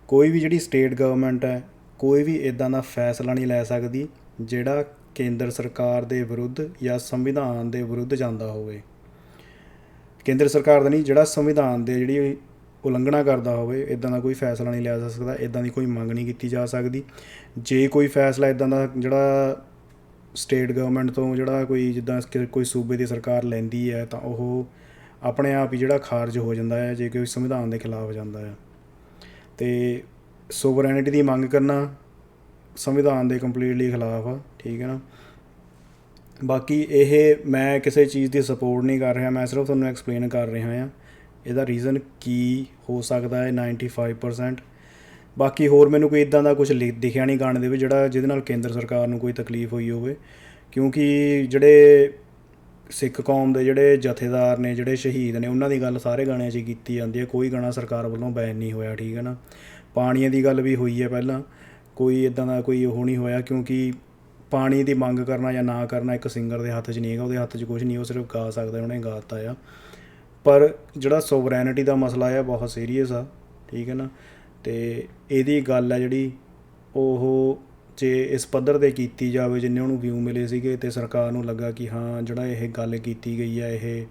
ਕੋਈ ਵੀ ਜਿਹੜੀ ਸਟੇਟ ਗਵਰਨਮੈਂਟ ਹੈ ਕੋਈ ਵੀ ਇੱਦਾਂ ਦਾ ਫੈਸਲਾ ਨਹੀਂ ਲੈ ਸਕਦੀ ਜਿਹੜਾ ਕੇਂਦਰ ਸਰਕਾਰ ਦੇ ਵਿਰੁੱਧ ਜਾਂ ਸੰਵਿਧਾਨ ਦੇ ਵਿਰੁੱਧ ਜਾਂਦਾ ਹੋਵੇ। ਕੇਂਦਰ ਸਰਕਾਰ ਦਾ ਨਹੀਂ, ਜਿਹੜਾ ਸੰਵਿਧਾਨ ਦੇ ਜਿਹੜੀ ਉਲੰਘਣਾ ਕਰਦਾ ਹੋਵੇ ਇੱਦਾਂ ਦਾ ਕੋਈ ਫੈਸਲਾ ਨਹੀਂ ਲਿਆ ਜਾ ਸਕਦਾ, ਇੱਦਾਂ ਦੀ ਕੋਈ ਮੰਗ ਨਹੀਂ ਕੀਤੀ ਜਾ ਸਕਦੀ। ਜੇ ਕੋਈ ਫੈਸਲਾ ਇੱਦਾਂ ਦਾ ਜਿਹੜਾ ਸਟੇਟ ਗਵਰਨਮੈਂਟ ਤੋਂ ਜਿਹੜਾ ਕੋਈ ਜਿੱਦਾਂ ਕੋਈ ਸੂਬੇ ਦੀ ਸਰਕਾਰ ਲੈਂਦੀ ਹੈ ਤਾਂ ਉਹ ਆਪਣੇ ਆਪ ਹੀ ਜਿਹੜਾ ਖਾਰਜ ਹੋ ਜਾਂਦਾ ਹੈ ਜੇ ਕੋਈ ਸੰਵਿਧਾਨ ਦੇ ਖਿਲਾਫ ਜਾਂਦਾ ਹੈ। ਅਤੇ ਸੋਵਰੈਨਿਟੀ ਦੀ ਮੰਗ ਕਰਨਾ ਸੰਵਿਧਾਨ ਦੇ ਕੰਪਲੀਟਲੀ ਖਿਲਾਫ ਆ, ਠੀਕ ਹੈ ਨਾ। ਬਾਕੀ ਇਹ ਮੈਂ ਕਿਸੇ ਚੀਜ਼ ਦੀ ਸਪੋਰਟ ਨਹੀਂ ਕਰ ਰਿਹਾ, ਮੈਂ ਸਿਰਫ ਤੁਹਾਨੂੰ ਐਕਸਪਲੇਨ ਕਰ ਰਿਹਾ ਹਾਂ ਇਹਦਾ ਰੀਜ਼ਨ ਕੀ ਹੋ ਸਕਦਾ ਹੈ 95%। ਬਾਕੀ ਹੋਰ ਮੈਨੂੰ ਕੋਈ ਇੱਦਾਂ ਦਾ ਕੁਛ ਦਿਖਿਆ ਨਹੀਂ ਗਾਣੇ ਦੇ ਵਿੱਚ ਜਿਹਦੇ ਨਾਲ ਕੇਂਦਰ ਸਰਕਾਰ ਨੂੰ ਕੋਈ ਤਕਲੀਫ ਹੋਈ ਹੋਵੇ, ਕਿਉਂਕਿ ਜਿਹੜੇ ਸਿੱਖ ਕੌਮ ਦੇ ਜਿਹੜੇ ਜਥੇਦਾਰ ਨੇ, ਜਿਹੜੇ ਸ਼ਹੀਦ ਨੇ, ਉਹਨਾਂ ਦੀ ਗੱਲ ਸਾਰੇ ਗਾਣਿਆਂ 'ਚ ਹੀ ਕੀਤੀ ਜਾਂਦੀ ਹੈ। ਕੋਈ ਗਾਣਾ ਸਰਕਾਰ ਵੱਲੋਂ ਬੈਨ ਨਹੀਂ ਹੋਇਆ, ਠੀਕ ਹੈ ਨਾ। ਪਾਣੀਆਂ ਦੀ ਗੱਲ ਵੀ ਹੋਈ ਹੈ ਪਹਿਲਾਂ, ਕੋਈ ਇੱਦਾਂ ਦਾ ਕੋਈ ਉਹ ਨਹੀਂ ਹੋਇਆ, ਕਿਉਂਕਿ ਪਾਣੀ ਦੀ ਮੰਗ ਕਰਨਾ ਜਾਂ ਨਾ ਕਰਨਾ ਇੱਕ ਸਿੰਗਰ ਦੇ ਹੱਥ 'ਚ ਨਹੀਂ ਹੈਗਾ, ਉਹਦੇ ਹੱਥ 'ਚ ਕੁਛ ਨਹੀਂ, ਉਹ ਸਿਰਫ ਗਾ ਸਕਦਾ, ਉਹਨੇ ਗਾ ਦਿੱਤਾ ਆ। ਪਰ ਜਿਹੜਾ ਸੋਵਰੈਨਿਟੀ ਦਾ ਮਸਲਾ ਆ ਬਹੁਤ ਸੀਰੀਅਸ ਆ, ਠੀਕ ਹੈ ਨਾ। ਅਤੇ ਇਹਦੀ ਗੱਲ ਹੈ ਜਿਹੜੀ ਉਹ ਜੇ ਇਸ ਪੱਧਰ 'ਤੇ ਕੀਤੀ ਜਾਵੇ ਜਿੰਨੇ ਉਹਨੂੰ ਵਿਊ ਮਿਲੇ ਸੀਗੇ ਅਤੇ ਸਰਕਾਰ ਨੂੰ ਲੱਗਾ ਕਿ ਹਾਂ ਜਿਹੜਾ ਇਹ ਗੱਲ ਕੀਤੀ ਗਈ ਹੈ ਇਹ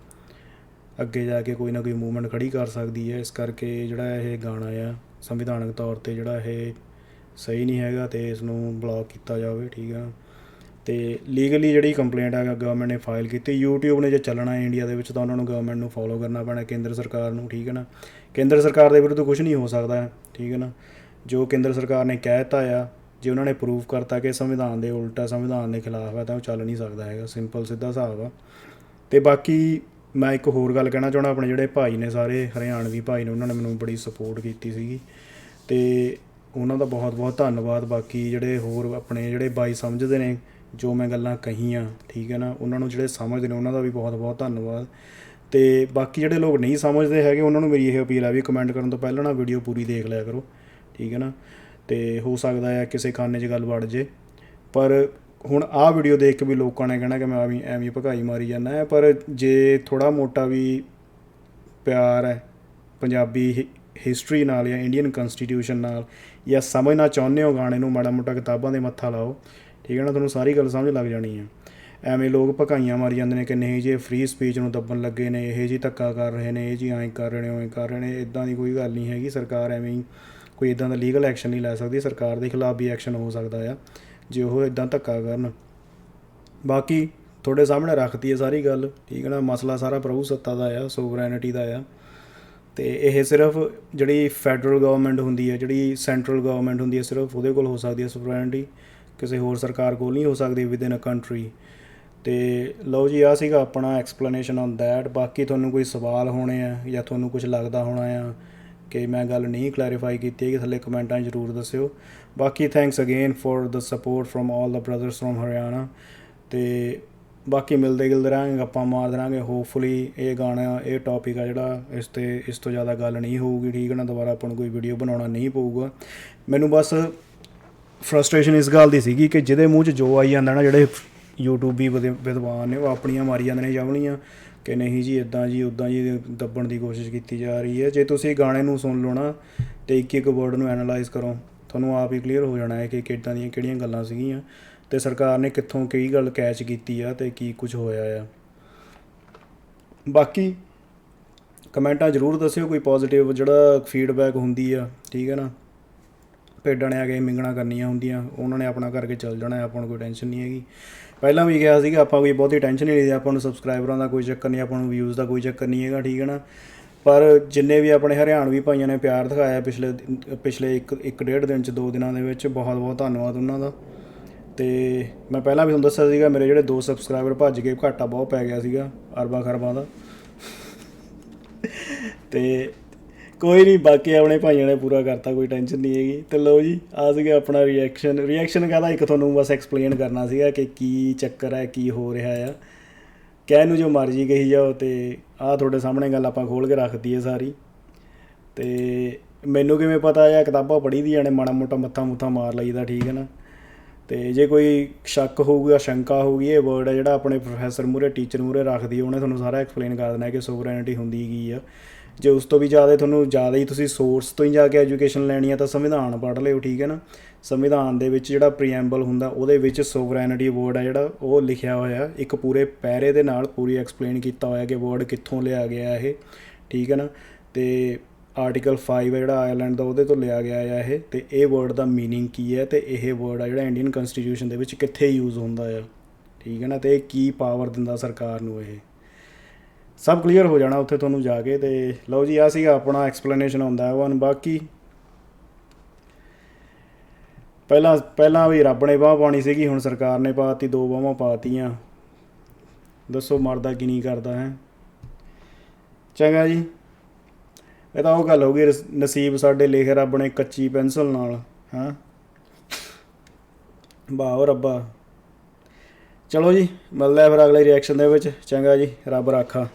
ਅੱਗੇ ਜਾ ਕੇ ਕੋਈ ਨਾ ਕੋਈ ਮੂਵਮੈਂਟ ਖੜੀ ਕਰ ਸਕਦੀ ਹੈ, ਇਸ ਕਰਕੇ ਜਿਹੜਾ ਇਹ ਗਾਣਾ ਆ ਸੰਵਿਧਾਨਕ ਤੌਰ 'ਤੇ ਜਿਹੜਾ ਇਹ ਸਹੀ ਨਹੀਂ ਹੈਗਾ ਅਤੇ ਇਸ ਨੂੰ ਬਲੌਕ ਕੀਤਾ ਜਾਵੇ, ਠੀਕ ਹੈ। ਅਤੇ ਲੀਗਲੀ ਜਿਹੜੀ ਕੰਪਲੇਂਟ ਹੈਗਾ ਗਵਰਨਮੈਂਟ ਨੇ ਫਾਈਲ ਕੀਤੀ। YouTube ਨੇ ਜੇ ਚੱਲਣਾ ਹੈ ਇੰਡੀਆ ਦੇ ਵਿੱਚ ਤਾਂ ਉਹਨਾਂ ਨੂੰ ਗਵਰਨਮੈਂਟ ਨੂੰ ਫੋਲੋ ਕਰਨਾ ਪੈਣਾ, ਕੇਂਦਰ ਸਰਕਾਰ ਨੂੰ, ਠੀਕ ਹੈ ਨਾ। ਕੇਂਦਰ ਸਰਕਾਰ ਦੇ ਵਿਰੁੱਧ ਕੁਛ ਨਹੀਂ ਹੋ ਸਕਦਾ, ਠੀਕ ਹੈ ਨਾ। ਜੋ ਕੇਂਦਰ ਸਰਕਾਰ ਨੇ ਕਹਿ ਦਿੱਤਾ ਆ, ਜੇ ਉਹਨਾਂ ਨੇ ਪ੍ਰੂਫ ਕਰਤਾ ਕਿ ਸੰਵਿਧਾਨ ਦੇ ਉਲਟਾ ਸੰਵਿਧਾਨ ਦੇ ਖਿਲਾਫ ਹੈ ਤਾਂ ਉਹ ਚੱਲ ਨਹੀਂ ਸਕਦਾ ਹੈਗਾ, ਸਿੰਪਲ ਸਿੱਧਾ ਹਿਸਾਬ ਆ। ਅਤੇ ਬਾਕੀ ਮੈਂ ਇੱਕ ਹੋਰ ਗੱਲ ਕਹਿਣਾ ਚਾਹੁੰਦਾ, ਆਪਣੇ ਜਿਹੜੇ ਭਾਈ ਨੇ ਸਾਰੇ ਹਰਿਆਣਵੀ ਭਾਈ ਨੇ ਉਹਨਾਂ ਨੇ ਮੈਨੂੰ ਬੜੀ ਸਪੋਰਟ ਕੀਤੀ ਸੀਗੀ ਅਤੇ ਉਹਨਾਂ ਦਾ ਬਹੁਤ ਬਹੁਤ ਧੰਨਵਾਦ। ਬਾਕੀ ਜਿਹੜੇ ਹੋਰ ਆਪਣੇ ਜਿਹੜੇ ਬਾਈ ਸਮਝਦੇ ਨੇ ਜੋ ਮੈਂ ਗੱਲਾਂ ਕਹੀਆਂ, ਠੀਕ ਹੈ ਨਾ, ਉਹਨਾਂ ਨੂੰ ਜਿਹੜੇ ਸਮਝਦੇ ਨੇ ਉਹਨਾਂ ਦਾ ਵੀ ਬਹੁਤ ਬਹੁਤ ਧੰਨਵਾਦ। ਅਤੇ ਬਾਕੀ ਜਿਹੜੇ ਲੋਕ ਨਹੀਂ ਸਮਝਦੇ ਹੈਗੇ ਉਹਨਾਂ ਨੂੰ ਮੇਰੀ ਇਹ ਅਪੀਲ ਹੈ ਵੀ ਕਮੈਂਟ ਕਰਨ ਤੋਂ ਪਹਿਲਾਂ ਨਾ ਵੀਡੀਓ ਪੂਰੀ ਦੇਖ ਲਿਆ ਕਰੋ, ਠੀਕ ਹੈ ਨਾ। ਅਤੇ ਹੋ ਸਕਦਾ ਹੈ ਕਿਸੇ ਖਾਨੇ 'ਚ ਗੱਲ ਵੜ ਜੇ, ਪਰ ਹੁਣ ਆਹ ਵੀਡੀਓ ਦੇਖ ਕੇ ਵੀ ਲੋਕਾਂ ਨੇ ਕਹਿਣਾ ਕਿ ਮੈਂ ਐਵੇਂ ਭਕਾਈ ਮਾਰੀ ਜਾਂਦਾ ਹੈ। ਪਰ ਜੇ ਥੋੜ੍ਹਾ ਮੋਟਾ ਵੀ ਪਿਆਰ ਹੈ ਪੰਜਾਬੀ ਹਿਸਟਰੀ ਨਾਲ ਜਾਂ ਇੰਡੀਅਨ ਕੰਸਟੀਟਿਊਸ਼ਨ ਨਾਲ, ਜਾਂ ਸਮਝਣਾ ਚਾਹੁੰਦੇ ਹੋ ਗਾਣੇ ਨੂੰ, ਮਾੜਾ ਮੋਟਾ ਕਿਤਾਬਾਂ ਦੇ ਮੱਥਾ ਲਾਓ, ਠੀਕ ਹੈ ਨਾ, ਤੁਹਾਨੂੰ ਸਾਰੀ ਗੱਲ ਸਮਝ ਲੱਗ ਜਾਣੀ ਹੈ। ਐਵੇਂ ਲੋਕ ਭਕਾਈਆਂ ਮਾਰੀ ਜਾਂਦੇ ਨੇ ਕਿ ਨਹੀਂ ਜੀ ਫ੍ਰੀ ਸਪੀਚ ਨੂੰ ਦੱਬਣ ਲੱਗੇ ਨੇ, ਇਹ ਜੀ ਧੱਕਾ ਕਰ ਰਹੇ ਨੇ, ਇਹ ਜੀ ਐਂ ਕਰ ਰਹੇ ਨੇ, ਉਵੇਂ ਕਰ ਰਹੇ ਨੇ। ਇੱਦਾਂ ਦੀ ਕੋਈ ਗੱਲ ਨਹੀਂ ਹੈਗੀ। ਸਰਕਾਰ ਐਵੇਂ ਹੀ ਕੋਈ ਇੱਦਾਂ ਦਾ ਲੀਗਲ ਐਕਸ਼ਨ ਨਹੀਂ ਲੈ ਸਕਦੀ, ਸਰਕਾਰ ਦੇ ਖਿਲਾਫ ਵੀ ਐਕਸ਼ਨ ਹੋ ਸਕਦਾ ਆ ਜੇ ਉਹ ਇੱਦਾਂ ਧੱਕਾ ਕਰਨ। ਬਾਕੀ ਤੁਹਾਡੇ ਸਾਹਮਣੇ ਰੱਖਤੀ ਹੈ ਸਾਰੀ ਗੱਲ, ਠੀਕ ਹੈ ਨਾ। ਮਸਲਾ ਸਾਰਾ ਪ੍ਰਭੂ ਸੱਤਾ ਦਾ ਆ, ਸੋਵਰੈਨਿਟੀ ਦਾ ਆ। ਅਤੇ ਇਹ ਸਿਰਫ ਜਿਹੜੀ ਫੈਡਰਲ ਗਵਰਨਮੈਂਟ ਹੁੰਦੀ ਹੈ, ਜਿਹੜੀ ਸੈਂਟਰਲ ਗਵਰਨਮੈਂਟ ਹੁੰਦੀ ਹੈ, ਸਿਰਫ ਉਹਦੇ ਕੋਲ ਹੋ ਸਕਦੀ ਹੈ ਸੋਵਰੈਨਿਟੀ, ਕਿਸੇ ਹੋਰ ਸਰਕਾਰ ਕੋਲ ਨਹੀਂ ਹੋ ਸਕਦੀ ਵਿਦਿਨ ਅ ਕੰਟਰੀ। ਅਤੇ ਲਓ ਜੀ, ਆਹ ਸੀਗਾ ਆਪਣਾ ਐਕਸਪਲੇਨੇਸ਼ਨ ਔਨ ਦੈਟ। ਬਾਕੀ ਤੁਹਾਨੂੰ ਕੋਈ ਸਵਾਲ ਹੋਣੇ ਆ ਜਾਂ ਤੁਹਾਨੂੰ ਕੁਛ ਲੱਗਦਾ ਹੋਣਾ ਆ ਕਿ ਮੈਂ ਗੱਲ ਨਹੀਂ ਕਲੈਰੀਫਾਈ ਕੀਤੀ ਹੈਗੀ, ਥੱਲੇ ਕਮੈਂਟਾਂ 'ਚ ਜ਼ਰੂਰ ਦੱਸਿਓ। ਬਾਕੀ thanks again for the support from all the brothers from Haryana. ਅਤੇ ਬਾਕੀ ਮਿਲਦੇ ਗਿਲਦੇ ਰਹਾਂਗੇ, ਗੱਪਾਂ ਮਾਰਦੇ ਰਹਾਂਗੇ। ਹੋਪਫੁਲੀ ਇਹ ਗਾਣਾ, ਇਹ ਟੌਪਿਕ ਆ ਜਿਹੜਾ ਇਸ ਤੋਂ ਜ਼ਿਆਦਾ ਗੱਲ ਨਹੀਂ ਹੋਊਗੀ, ਠੀਕ ਹੈ ਨਾ। ਦੁਬਾਰਾ ਆਪਾਂ ਨੂੰ ਕੋਈ ਵੀਡੀਓ ਬਣਾਉਣਾ ਨਹੀਂ ਪਊਗਾ। ਮੈਨੂੰ ਬਸ ਫਰਸਟ੍ਰੇਸ਼ਨ ਇਸ ਗੱਲ ਦੀ ਸੀਗੀ ਕਿ ਜਿਹਦੇ ਮੂੰਹ 'ਚ ਜੋ ਆਈ ਜਾਂਦਾ ਨਾ, ਜਿਹੜੇ ਯੂਟਿਊਬੀ ਵਿਦਵਾਨ ਨੇ ਉਹ ਆਪਣੀਆਂ ਮਾਰੀ ਜਾਂਦੇ ਨੇ ਜਾਵਣੀਆਂ ਕਿ ਨਹੀਂ ਜੀ ਇੱਦਾਂ ਜੀ ਉੱਦਾਂ ਜੀ ਦੱਬਣ ਦੀ ਕੋਸ਼ਿਸ਼ ਕੀਤੀ ਜਾ ਰਹੀ ਹੈ। ਜੇ ਤੁਸੀਂ ਗਾਣੇ ਨੂੰ ਸੁਣ ਲਓ ਨਾ ਅਤੇ ਇੱਕ ਇੱਕ ਵਰਡ ਨੂੰ ਐਨਾਲਾਈਜ਼ ਕਰੋ, ਤੁਹਾਨੂੰ ਆਪ ਹੀ ਕਲੀਅਰ ਹੋ ਜਾਣਾ ਹੈ ਕਿ ਕਿੱਦਾਂ ਦੀਆਂ ਕਿਹੜੀਆਂ ਗੱਲਾਂ ਸੀਗੀਆਂ ਅਤੇ ਸਰਕਾਰ ਨੇ ਕਿੱਥੋਂ ਕਈ ਗੱਲ ਕੈਚ ਕੀਤੀ ਆ ਅਤੇ ਕੀ ਕੁਛ ਹੋਇਆ ਆ। ਬਾਕੀ ਕਮੈਂਟਾਂ ਜ਼ਰੂਰ ਦੱਸਿਓ ਕੋਈ ਪੋਜ਼ੀਟਿਵ ਜਿਹੜਾ ਫੀਡਬੈਕ ਹੁੰਦੀ ਆ, ਠੀਕ ਹੈ ਨਾ। ਭੇਡਾਂ ਨੇ ਆ ਕੇ ਮਿੰਗਣਾ ਕਰਨੀਆਂ ਹੁੰਦੀਆਂ, ਉਹਨਾਂ ਨੇ ਆਪਣਾ ਕਰਕੇ ਚੱਲ ਜਾਣਾ, ਆਪਾਂ ਨੂੰ ਕੋਈ ਟੈਨਸ਼ਨ ਨਹੀਂ ਹੈਗੀ। ਪਹਿਲਾਂ ਵੀ ਕਿਹਾ ਸੀਗਾ ਆਪਾਂ ਕੋਈ ਬਹੁਤੀ ਟੈਨਸ਼ਨ ਨਹੀਂ ਲਈ, ਆਪਾਂ ਨੂੰ ਸਬਸਕ੍ਰਾਈਬਰਾਂ ਦਾ ਕੋਈ ਚੱਕਰ ਨਹੀਂ, ਆਪਾਂ ਨੂੰ ਵਿਊਜ਼ ਦਾ ਕੋਈ ਚੱਕਰ ਨਹੀਂ ਹੈਗਾ, ਠੀਕ ਹੈ ਨਾ। ਪਰ ਜਿੰਨੇ ਵੀ ਆਪਣੇ ਹਰਿਆਣਵੀ ਭਾਈਆਂ ਨੇ ਪਿਆਰ ਦਿਖਾਇਆ ਪਿਛਲੇ ਇੱਕ ਡੇਢ ਦਿਨ 'ਚ 2 ਦਿਨਾਂ ਦੇ ਵਿੱਚ, ਬਹੁਤ ਬਹੁਤ ਧੰਨਵਾਦ ਉਹਨਾਂ ਦਾ। ਅਤੇ ਮੈਂ ਪਹਿਲਾਂ ਵੀ ਤੁਹਾਨੂੰ ਦੱਸਿਆ ਸੀਗਾ ਮੇਰੇ ਜਿਹੜੇ 2 ਸਬਸਕ੍ਰਾਈਬਰ ਭੱਜ ਕੇ ਘਾਟਾ ਬਹੁਤ ਪੈ ਗਿਆ ਸੀਗਾ ਅਰਬਾਂ ਖਰਬਾਂ ਦਾ। ਅਤੇ ਕੋਈ ਨਹੀਂ, ਬਾਕੀ ਆਪਣੇ ਭਾਈਆਂ ਨੇ ਪੂਰਾ ਕਰਤਾ, ਕੋਈ ਟੈਨਸ਼ਨ ਨਹੀਂ ਹੈਗੀ। ਅਤੇ ਲਓ ਜੀ, ਆ ਸੀਗਾ ਆਪਣਾ ਰਿਐਕਸ਼ਨ ਕਾਹਦਾ, ਇੱਕ ਤੁਹਾਨੂੰ ਬਸ ਐਕਸਪਲੇਨ ਕਰਨਾ ਸੀਗਾ ਕਿ ਕੀ ਚੱਕਰ ਹੈ, ਕੀ ਹੋ ਰਿਹਾ ਆ। ਕਹਿਣ ਨੂੰ ਜੋ ਮਰਜ਼ੀ ਕਹੀ ਜਾਓ, ਅਤੇ ਆਹ ਤੁਹਾਡੇ ਸਾਹਮਣੇ ਗੱਲ ਆਪਾਂ ਖੋਲ੍ਹ ਕੇ ਰੱਖਦੀ ਹੈ ਸਾਰੀ। ਅਤੇ ਮੈਨੂੰ ਕਿਵੇਂ ਪਤਾ ਆ, ਕਿਤਾਬਾਂ ਪੜ੍ਹੀ ਦੀਆਂ ਨੇ, ਮਾੜਾ ਮੋਟਾ ਮੱਥਾ ਮੁੱਥਾ ਮਾਰ ਲਈਦਾ, ਠੀਕ ਹੈ ਨਾ। ਅਤੇ ਜੇ ਕੋਈ ਸ਼ੱਕ ਹੋਊਗਾ, ਸ਼ੰਕਾ ਹੋਊਗੀ, ਇਹ ਵਰਡ ਹੈ ਜਿਹੜਾ ਆਪਣੇ ਪ੍ਰੋਫੈਸਰ ਮੂਹਰੇ, ਟੀਚਰ ਮੂਹਰੇ ਰੱਖਦੀ, ਉਹਨੇ ਤੁਹਾਨੂੰ ਸਾਰਾ ਐਕਸਪਲੇਨ ਕਰ ਦੇਣਾ ਕਿ ਸੋਵਰੈਨਿਟੀ ਹੁੰਦੀ ਕੀ ਆ। ਜੇ ਉਸ ਤੋਂ ਵੀ ਜ਼ਿਆਦਾ ਹੀ ਤੁਸੀਂ ਸੋਰਸ ਤੋਂ ਹੀ ਜਾ ਕੇ ਐਜੂਕੇਸ਼ਨ ਲੈਣੀ ਆ ਤਾਂ ਸੰਵਿਧਾਨ ਪੜ੍ਹ ਲਿਓ, ਠੀਕ ਹੈ ਨਾ। ਸੰਵਿਧਾਨ ਦੇ ਵਿੱਚ ਜਿਹੜਾ ਪ੍ਰੀਐਂਬਲ ਹੁੰਦਾ, ਉਹਦੇ ਵਿੱਚ ਸੋਵਰੈਨਿਟੀ ਵਰਡ ਆ ਜਿਹੜਾ ਉਹ ਲਿਖਿਆ ਹੋਇਆ, ਇੱਕ ਪੂਰੇ ਪੈਰੇ ਦੇ ਨਾਲ ਪੂਰੀ ਐਕਸਪਲੇਨ ਕੀਤਾ ਹੋਇਆ ਕਿ ਵਰਡ ਕਿੱਥੋਂ ਲਿਆ ਗਿਆ ਇਹ, ਠੀਕ ਹੈ ਨਾ। ਅਤੇ ਆਰਟੀਕਲ 5 ਹੈ ਜਿਹੜਾ ਆਇਰਲੈਂਡ ਦਾ, ਉਹਦੇ ਤੋਂ ਲਿਆ ਗਿਆ ਆ ਇਹ। ਅਤੇ ਇਹ ਵਰਡ ਦਾ ਮੀਨਿੰਗ ਕੀ ਹੈ, ਅਤੇ ਇਹ ਵਰਡ ਆ ਜਿਹੜਾ ਇੰਡੀਅਨ ਕੰਸਟੀਟਿਊਸ਼ਨ ਦੇ ਵਿੱਚ ਕਿੱਥੇ ਯੂਜ਼ ਹੁੰਦਾ ਆ, ਠੀਕ ਹੈ ਨਾ। ਅਤੇ ਇਹ ਕੀ ਪਾਵਰ ਦਿੰਦਾ ਸਰਕਾਰ ਨੂੰ, ਇਹ ਸਭ ਕਲੀਅਰ ਹੋ ਜਾਣਾ ਉੱਥੇ ਤੁਹਾਨੂੰ ਜਾ ਕੇ। ਅਤੇ ਲਓ ਜੀ, ਆਹ ਸੀਗਾ ਆਪਣਾ ਐਕਸਪਲੇਨੇਸ਼ਨ ਹੁੰਦਾ ਵਨ। ਬਾਕੀ ਪਹਿਲਾਂ ਵੀ ਰੱਬ ਨੇ ਬਾਂਹ ਪਾਉਣੀ ਸੀਗੀ, ਹੁਣ ਸਰਕਾਰ ਨੇ ਪਾਤੀ, 2 ਬਾਹਾਂ ਪਾਤੀਆਂ। ਦੱਸੋ ਮਰਦਾ ਕੀ ਨਹੀਂ ਕਰਦਾ ਹੈ। ਚੰਗਾ ਜੀ, ਇਹ ਤਾਂ ਉਹ ਗੱਲ ਹੋ ਗਈ, ਨਸੀਬ ਸਾਡੇ ਲਿਖੇ ਰੱਬ ਨੇ ਕੱਚੀ ਪੈਨਸਲ ਨਾਲ, ਹਾਂ। ਵਾਹ ਰੱਬਾ। ਚਲੋ ਜੀ, ਮਿਲਦਾ ਫਿਰ ਅਗਲੇ ਰਿਐਕਸ਼ਨ ਦੇ ਵਿੱਚ। ਚੰਗਾ ਜੀ, ਰੱਬ ਰਾਖਾ।